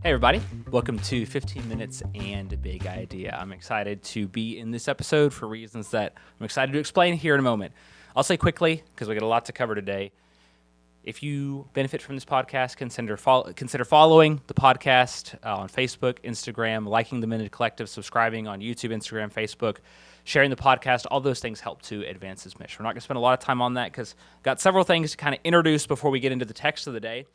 Hey everybody, welcome to 15 Minutes and a Big Idea. I'm excited to be in this episode for reasons that I'm excited to explain here in a moment. I'll say quickly, because we got a lot to cover today. If you benefit from this podcast, consider following the podcast on Facebook, Instagram, liking the Minute Collective, subscribing on YouTube, Instagram, Facebook, sharing the podcast. All those things help to advance this mission. We're not going to spend a lot of time on that because I've got several things to kind of introduce before we get into the text of the day.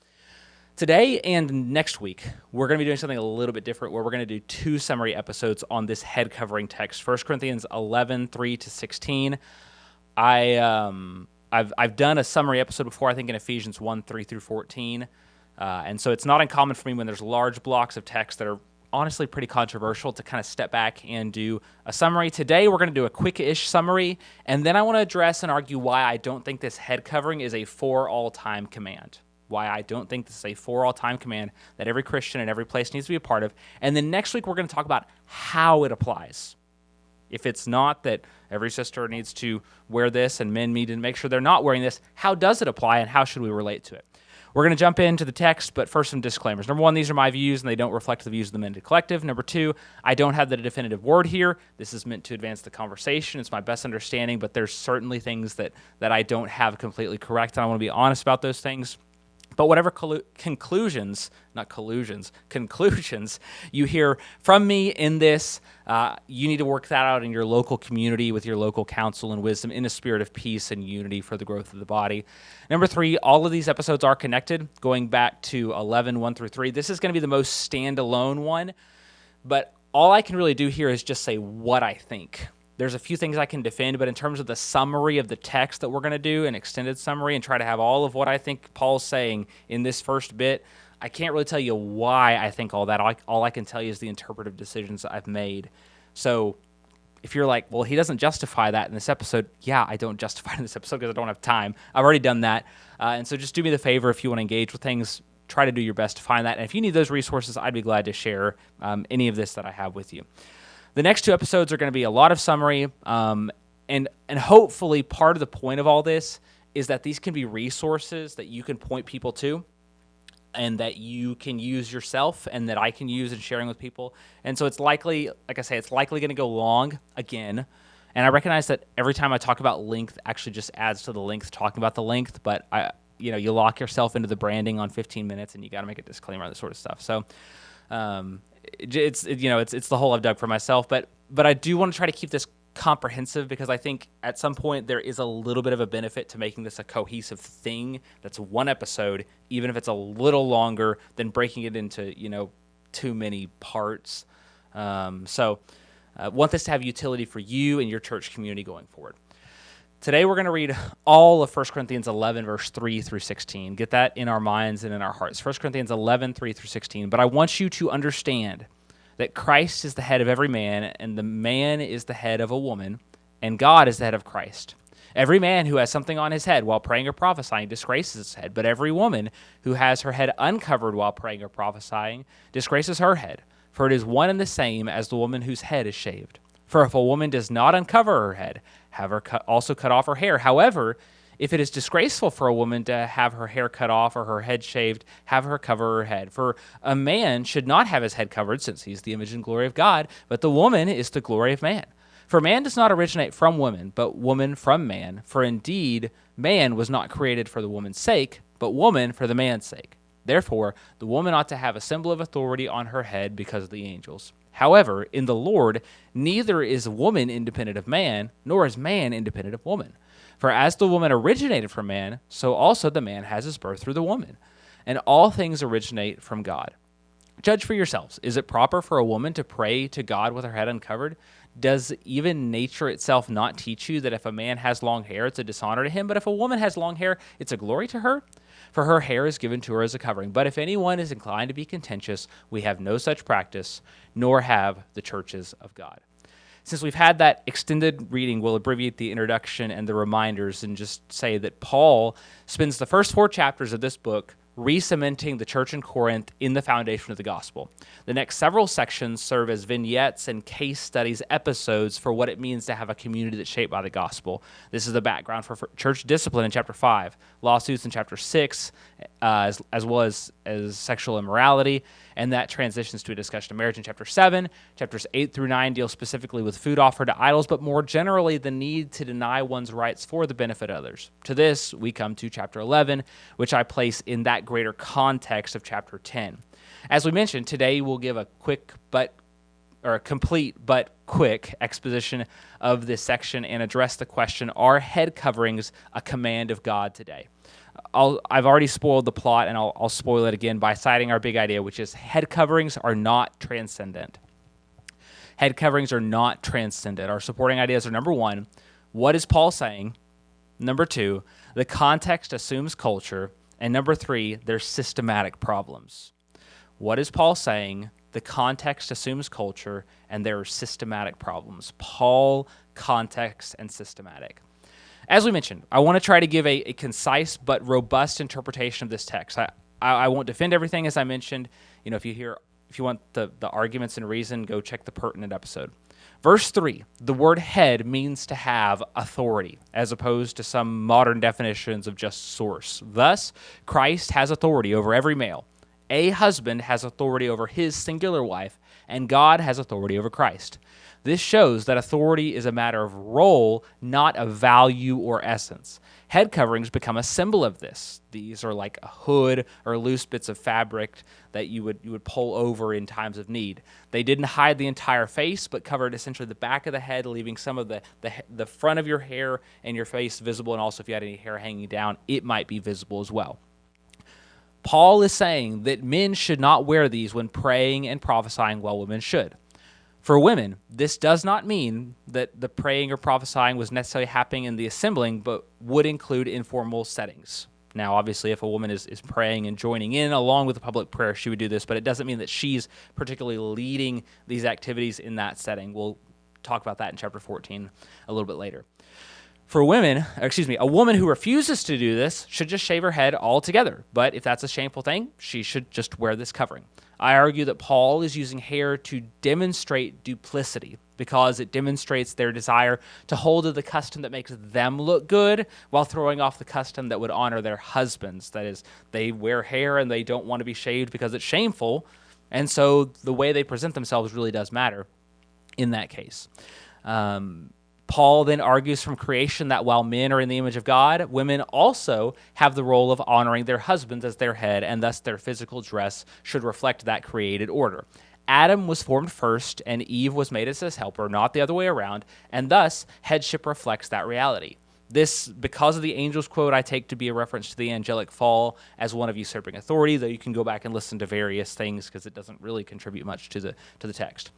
Today and next week, we're going to be doing something a little bit different where we're going to do two summary episodes on this head covering text. 1 Corinthians 11, 3 to 16. I've done a summary episode before, I think in Ephesians 1, 3 through 14. And so it's not uncommon for me when there's large blocks of text that are honestly pretty controversial to kind of step back and do a summary. Today, we're going to do a quick-ish summary, and then I want to address and argue why I don't think this head covering is a for all time command. Why I don't think this is a for all time command that every Christian in every place needs to be a part of. And then next week, we're going to talk about how it applies. If it's not that every sister needs to wear this and men need to make sure they're not wearing this, how does it apply and how should we relate to it? We're going to jump into the text, but first some disclaimers. Number one, these are my views and they don't reflect the views of the Minute Collective. Number two, I don't have the definitive word here. This is meant to advance the conversation. It's my best understanding, but there's certainly things that I don't have completely correct, and I want to be honest about those things. But whatever conclusions you hear from me in this, you need to work that out in your local community with your local counsel and wisdom in a spirit of peace and unity for the growth of the body. Number three, all of these episodes are connected, going back to 11, 1 through 3. This is going to be the most standalone one, but all I can really do here is just say what I think. There's a few things I can defend, but in terms of the summary of the text that we're going to do, an extended summary, and try to have all of what I think Paul's saying in this first bit, I can't really tell you why I think all that. All I can tell you is the interpretive decisions I've made. So if you're like, well, he doesn't justify that in this episode, yeah, I don't justify it in this episode because I don't have time. I've already done that. And so just do me the favor if you want to engage with things, try to do your best to find that. And if you need those resources, I'd be glad to share any of this that I have with you. The next two episodes are going to be a lot of summary, and hopefully part of the point of all this is that these can be resources that you can point people to and that you can use yourself and that I can use in sharing with people. And so it's likely, like I say, it's likely going to go long again. And I recognize that every time I talk about length actually just adds to the length talking about the length, but you lock yourself into the branding on 15 minutes and you got to make a disclaimer on this sort of stuff. So it's the hole I've dug for myself, but I do want to try to keep this comprehensive because I think at some point there is a little bit of a benefit to making this a cohesive thing that's one episode, even if it's a little longer than breaking it into, too many parts. So I want this to have utility for you and your church community going forward. Today we're going to read all of 1 Corinthians 11, verse 3 through 16. Get that in our minds and in our hearts. 1 Corinthians 11, 3 through 16. But I want you to understand that Christ is the head of every man, and the man is the head of a woman, and God is the head of Christ. Every man who has something on his head while praying or prophesying disgraces his head, but every woman who has her head uncovered while praying or prophesying disgraces her head, for it is one and the same as the woman whose head is shaved. For if a woman does not uncover her head, have her also cut off her hair. However, if it is disgraceful for a woman to have her hair cut off or her head shaved, have her cover her head. For a man should not have his head covered, since he is the image and glory of God, but the woman is the glory of man. For man does not originate from woman, but woman from man. For indeed, man was not created for the woman's sake, but woman for the man's sake. Therefore, the woman ought to have a symbol of authority on her head because of the angels. However, in the Lord, neither is woman independent of man, nor is man independent of woman. For as the woman originated from man, so also the man has his birth through the woman. And all things originate from God. Judge for yourselves. Is it proper for a woman to pray to God with her head uncovered? Does even nature itself not teach you that if a man has long hair, it's a dishonor to him? But if a woman has long hair, it's a glory to her? For her hair is given to her as a covering. But if anyone is inclined to be contentious, we have no such practice, nor have the churches of God. Since we've had that extended reading, we'll abbreviate the introduction and the reminders and just say that Paul spends the first 4 chapters of this book re-cementing the church in Corinth in the foundation of the gospel. The next several sections serve as vignettes and case studies episodes for what it means to have a community that's shaped by the gospel. This is the background for church discipline in chapter 5, lawsuits in chapter 6, as well as sexual immorality. and that transitions to a discussion of marriage in chapter 7. Chapters 8 through 9 deal specifically with food offered to idols, but more generally, the need to deny one's rights for the benefit of others. To this, we come to chapter 11, which I place in that greater context of chapter 10. As we mentioned, today we'll give a complete but quick exposition of this section and address the question, are head coverings a command of God today? I've already spoiled the plot, and I'll spoil it again by citing our big idea, which is head coverings are not transcendent. Head coverings are not transcendent. Our supporting ideas are, number one, what is Paul saying? Number two, the context assumes culture. And number three, there's systematic problems. What is Paul saying? The context assumes culture, and there are systematic problems. Paul, context, and systematic. As we mentioned, I want to try to give a concise but robust interpretation of this text. I won't defend everything, as I mentioned. If you want the arguments and reason, go check the pertinent episode. Verse 3, the word head means to have authority, as opposed to some modern definitions of just source. Thus, Christ has authority over every male. A husband has authority over his singular wife, and God has authority over Christ. This shows that authority is a matter of role, not of value or essence. Head coverings become a symbol of this. These are like a hood or loose bits of fabric that you would pull over in times of need. They didn't hide the entire face, but covered essentially the back of the head, leaving some of the front of your hair and your face visible, and also if you had any hair hanging down, it might be visible as well. Paul is saying that men should not wear these when praying and prophesying, while women should. For women, this does not mean that the praying or prophesying was necessarily happening in the assembling, but would include informal settings. Now, obviously, if a woman is praying and joining in along with the public prayer, she would do this, but it doesn't mean that she's particularly leading these activities in that setting. We'll talk about that in chapter 14 a little bit later. For a woman who refuses to do this should just shave her head altogether. But if that's a shameful thing, she should just wear this covering. I argue that Paul is using hair to demonstrate duplicity because it demonstrates their desire to hold to the custom that makes them look good while throwing off the custom that would honor their husbands. That is, they wear hair and they don't want to be shaved because it's shameful. And so the way they present themselves really does matter in that case. Paul then argues from creation that while men are in the image of God, women also have the role of honoring their husbands as their head, and thus their physical dress should reflect that created order. Adam was formed first, and Eve was made as his helper, not the other way around, and thus headship reflects that reality. This, because of the angel's quote, I take to be a reference to the angelic fall as one of usurping authority, though you can go back and listen to various things because it doesn't really contribute much to the text.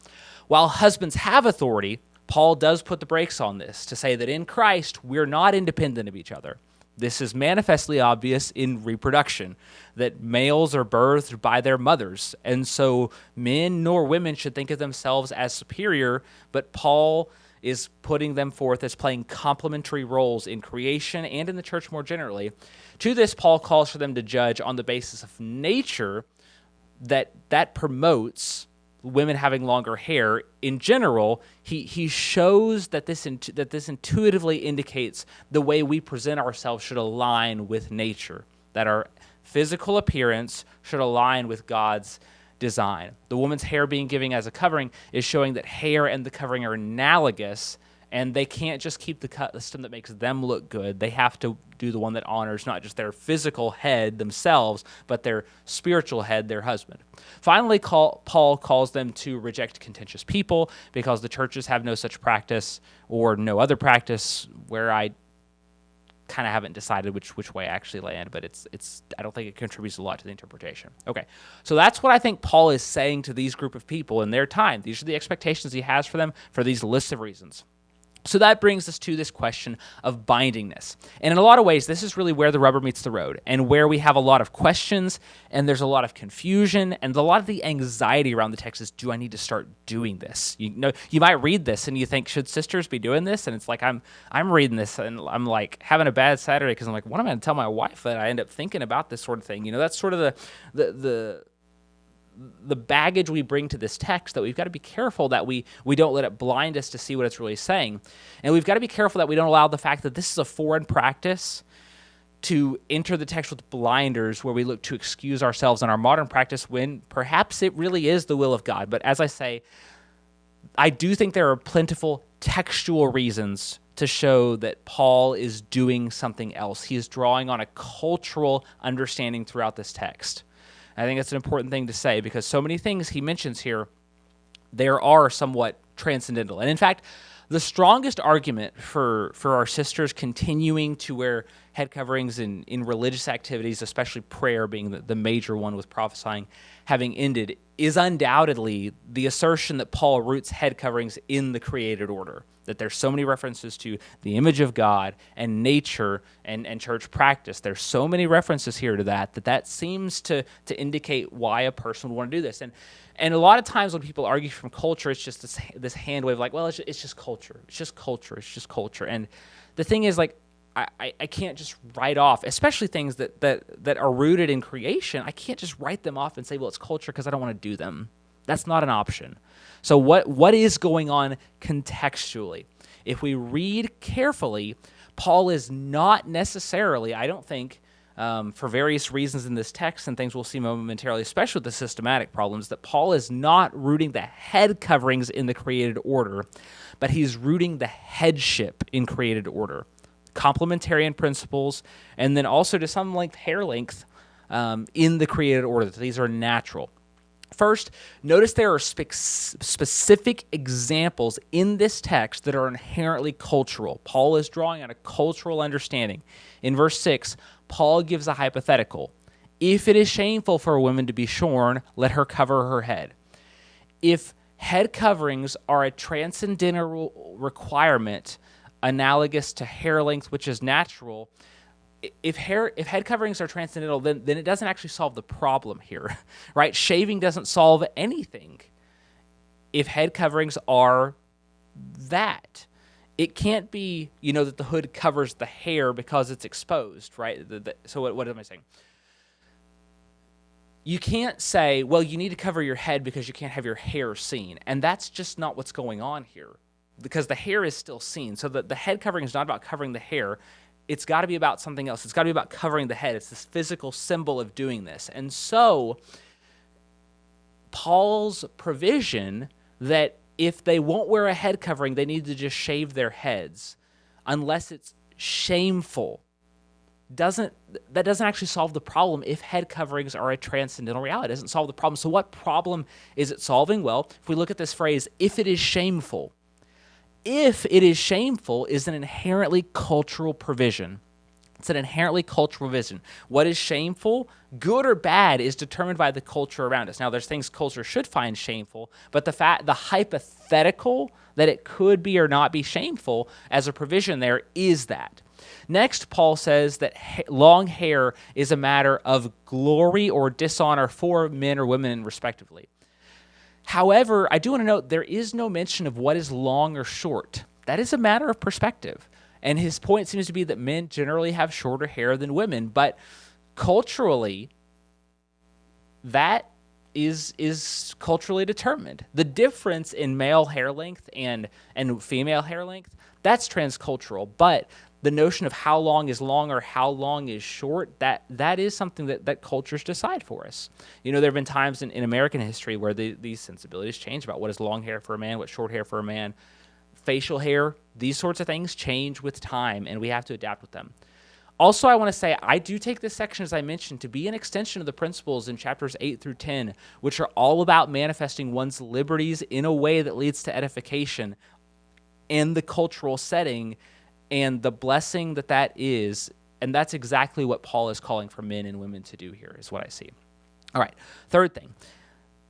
While husbands have authority, Paul does put the brakes on this to say that in Christ, we're not independent of each other. This is manifestly obvious in reproduction, that males are birthed by their mothers, and so men nor women should think of themselves as superior, but Paul is putting them forth as playing complementary roles in creation and in the church more generally. To this, Paul calls for them to judge on the basis of nature that promotes women having longer hair. In general, he shows that this intuitively indicates the way we present ourselves should align with nature, that our physical appearance should align with God's design. The woman's hair being given as a covering is showing that hair and the covering are analogous, and they can't just keep the custom that makes them look good. They have to do the one that honors not just their physical head themselves, but their spiritual head, their husband. Finally, Paul calls them to reject contentious people because the churches have no such practice or no other practice, where I kind of haven't decided which way I actually land, but it's I don't think it contributes a lot to the interpretation. Okay, so that's what I think Paul is saying to these group of people in their time. These are the expectations he has for them for these lists of reasons. So that brings us to this question of bindingness. And in a lot of ways, this is really where the rubber meets the road and where we have a lot of questions and there's a lot of confusion and a lot of the anxiety around the text is, do I need to start doing this? You might read this and you think, should sisters be doing this? And it's like, I'm reading this and I'm like having a bad Saturday because I'm like, what am I going to tell my wife that I end up thinking about this sort of thing? That's sort of the baggage we bring to this text, that we've got to be careful that we don't let it blind us to see what it's really saying. And we've got to be careful that we don't allow the fact that this is a foreign practice to enter the text with blinders where we look to excuse ourselves in our modern practice when perhaps it really is the will of God. But as I say, I do think there are plentiful textual reasons to show that Paul is doing something else. He is drawing on a cultural understanding throughout this text. I think that's an important thing to say because so many things he mentions here, there are somewhat transcendental. And in fact, the strongest argument for our sisters continuing to wear head coverings in religious activities, especially prayer being the major one with prophesying having ended, is undoubtedly the assertion that Paul roots head coverings in the created order, that there's so many references to the image of God and nature and church practice. There's so many references here to that seems to indicate why a person would want to do this. And a lot of times when people argue from culture, it's just this hand wave like, well, it's just culture. It's just culture. It's just culture. And the thing is, like, I can't just write off, especially things that are rooted in creation. I can't just write them off and say, well, it's culture because I don't want to do them. That's not an option. So what is going on contextually? If we read carefully, Paul is not necessarily, I don't think, for various reasons in this text and things we'll see momentarily, especially with the systematic problems, that Paul is not rooting the head coverings in the created order, but he's rooting the headship in created order. Complementarian principles, and then also to some length, hair length in the created order. These are natural. First, notice there are specific examples in this text that are inherently cultural. Paul is drawing on a cultural understanding. In verse 6, Paul gives a hypothetical. If it is shameful for a woman to be shorn, let her cover her head. If head coverings are a transcendental requirement analogous to hair length, which is natural, if head coverings are transcendental, then it doesn't actually solve the problem here, right? Shaving doesn't solve anything if head coverings are that. It can't be, that the hood covers the hair because it's exposed, right? So what am I saying? You can't say, well, you need to cover your head because you can't have your hair seen. And that's just not what's going on here, because the hair is still seen. So the head covering is not about covering the hair. It's got to be about something else. It's got to be about covering the head. It's this physical symbol of doing this. And so Paul's provision that if they won't wear a head covering, they need to just shave their heads, unless it's shameful, that doesn't actually solve the problem if head coverings are a transcendental reality. It doesn't solve the problem. So what problem is it solving? Well, if we look at this phrase, if it is shameful, is an inherently cultural provision. It's an inherently cultural provision. What is shameful, good or bad, is determined by the culture around us. Now, there's things culture should find shameful, but the hypothetical that it could be or not be shameful as a provision there is that. Next, Paul says that long hair is a matter of glory or dishonor for men or women, respectively. However, I do want to note there is no mention of what is long or short. That is a matter of perspective. And his point seems to be that men generally have shorter hair than women, but culturally, that is culturally determined. The difference in male hair length and female hair length, that's transcultural, but the notion of how long is long or how long is short, that is something that cultures decide for us. There have been times in American history where these sensibilities change about what is long hair for a man, what's short hair for a man. Facial hair, these sorts of things change with time, and we have to adapt with them. Also, I want to say I do take this section, as I mentioned, to be an extension of the principles in chapters 8 through 10, which are all about manifesting one's liberties in a way that leads to edification in the cultural setting and the blessing that is. And that's exactly what Paul is calling for men and women to do here, is what I see. All right, third thing.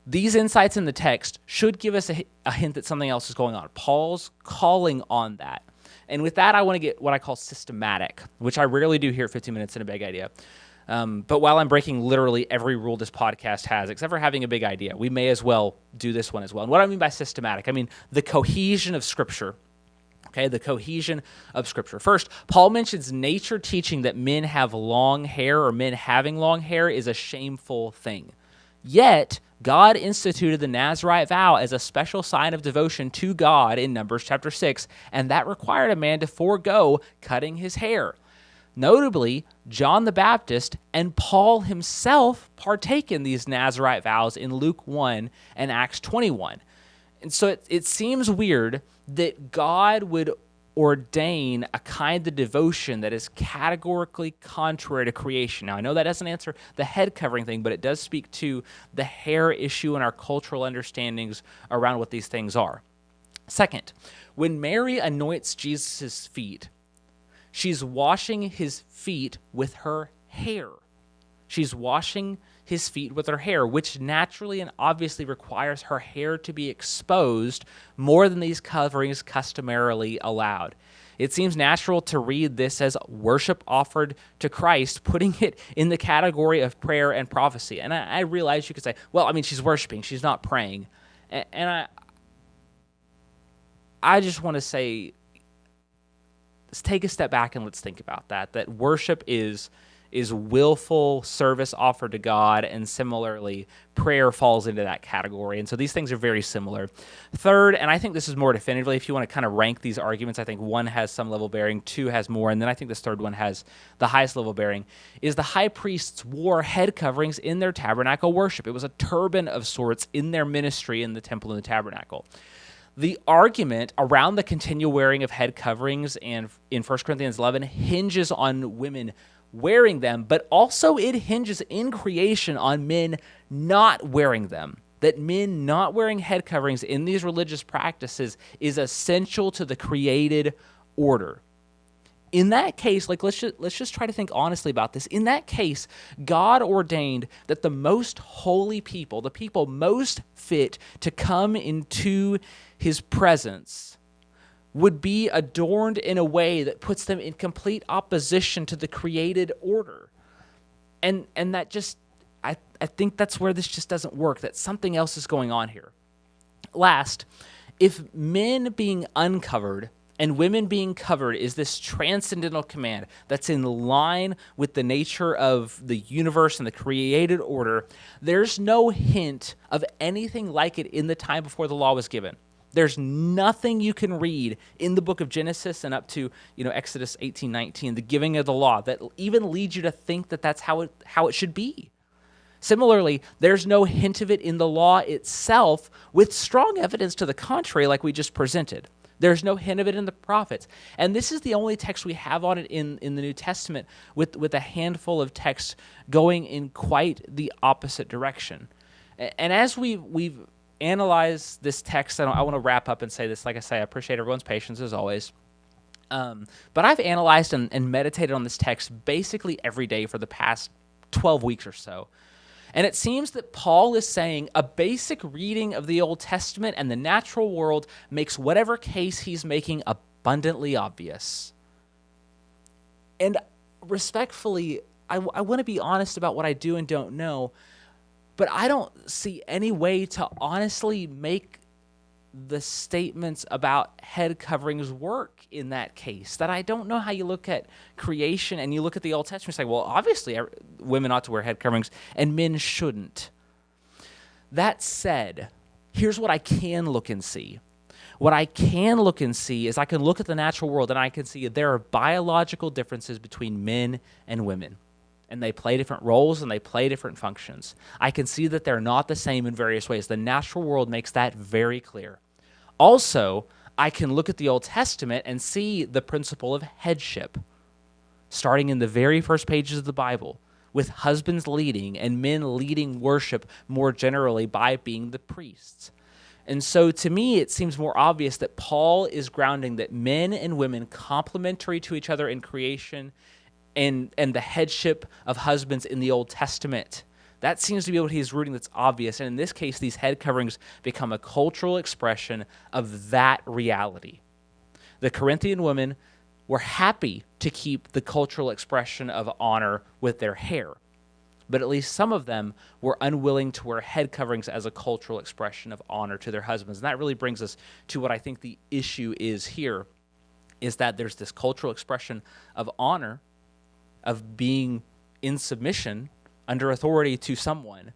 These insights in the text should give us a hint that something else is going on. Paul's calling on that. And with that, I want to get what I call systematic, which I rarely do here at 15 Minutes in a Big Idea. But while I'm breaking literally every rule this podcast has, except for having a big idea, we may as well do this one as well. And what I mean by systematic, I mean the cohesion of Scripture. Okay, the cohesion of Scripture. First, Paul mentions nature teaching that men have long hair or men having long hair is a shameful thing. Yet, God instituted the Nazirite vow as a special sign of devotion to God in Numbers chapter 6, and that required a man to forego cutting his hair. Notably, John the Baptist and Paul himself partake in these Nazirite vows in Luke 1 and Acts 21. And so it seems weird that God would ordain a kind of devotion that is categorically contrary to creation. Now, I know that doesn't answer the head covering thing, but it does speak to the hair issue and our cultural understandings around what these things are. Second, when Mary anoints Jesus' feet, she's washing his feet with her hair. She's washing his feet with her hair, which naturally and obviously requires her hair to be exposed more than these coverings customarily allowed. It seems natural to read this as worship offered to Christ, putting it in the category of prayer and prophecy. And I realize you could say, well, I mean, she's worshiping, she's not praying. And I just want to say, let's take a step back and let's think about that worship is willful service offered to God, and similarly, prayer falls into that category. And so these things are very similar. Third, and I think this is more definitively, if you want to kind of rank these arguments, I think 1 has some level bearing, 2 has more, and then I think this third one has the highest level bearing, is the high priests wore head coverings in their tabernacle worship. It was a turban of sorts in their ministry in the temple and the tabernacle. The argument around the continual wearing of head coverings and in 1 Corinthians 11 hinges on women wearing them, but also it hinges in creation on men not wearing them. That men not wearing head coverings in these religious practices is essential to the created order. In that case, let's just try to think honestly about this. In that case, God ordained that the most holy people, the people most fit to come into his presence, would be adorned in a way that puts them in complete opposition to the created order. And that just, I think that's where this just doesn't work, that something else is going on here. Last, if men being uncovered and women being covered is this transcendental command that's in line with the nature of the universe and the created order, there's no hint of anything like it in the time before the law was given. There's nothing you can read in the book of Genesis and up to Exodus 18:19, the giving of the law, that even leads you to think that that's how it should be. Similarly, there's no hint of it in the law itself, with strong evidence to the contrary, like we just presented. There's no hint of it in the prophets. And this is the only text we have on it in the New Testament, with a handful of texts going in quite the opposite direction. And as we've analyze this text, and I want to wrap up and say this. Like I say, I appreciate everyone's patience as always. But I've analyzed and meditated on this text basically every day for the past 12 weeks or so. And it seems that Paul is saying a basic reading of the Old Testament and the natural world makes whatever case he's making abundantly obvious. And respectfully, I want to be honest about what I do and don't know, but I don't see any way to honestly make the statements about head coverings work in that case. That I don't know how you look at creation and you look at the Old Testament and say, well, obviously women ought to wear head coverings and men shouldn't. That said, here's what I can look and see. What I can look and see is I can look at the natural world and I can see there are biological differences between men and women. And they play different roles and they play different functions. I can see that they're not the same in various ways. The natural world makes that very clear. Also, I can look at the Old Testament and see the principle of headship, starting in the very first pages of the Bible, with husbands leading and men leading worship more generally by being the priests. And so to me, it seems more obvious that Paul is grounding that men and women complementary to each other in creation and the headship of husbands in the Old Testament. That seems to be what he's rooting that's obvious. And in this case, these head coverings become a cultural expression of that reality. The Corinthian women were happy to keep the cultural expression of honor with their hair, but at least some of them were unwilling to wear head coverings as a cultural expression of honor to their husbands. And that really brings us to what I think the issue is here, is that there's this cultural expression of honor, of being in submission under authority to someone.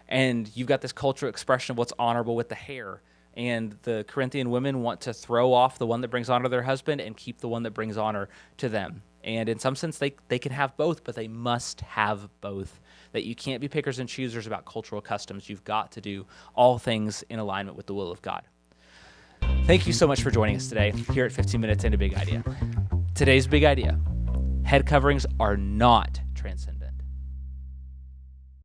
And you've got this cultural expression of what's honorable with the hair. And the Corinthian women want to throw off the one that brings honor to their husband and keep the one that brings honor to them. And in some sense, they can have both, but they must have both. That you can't be pickers and choosers about cultural customs. You've got to do all things in alignment with the will of God. Thank you so much for joining us today here at 15 Minutes into Big Idea. Today's big idea: head coverings are not transcendent.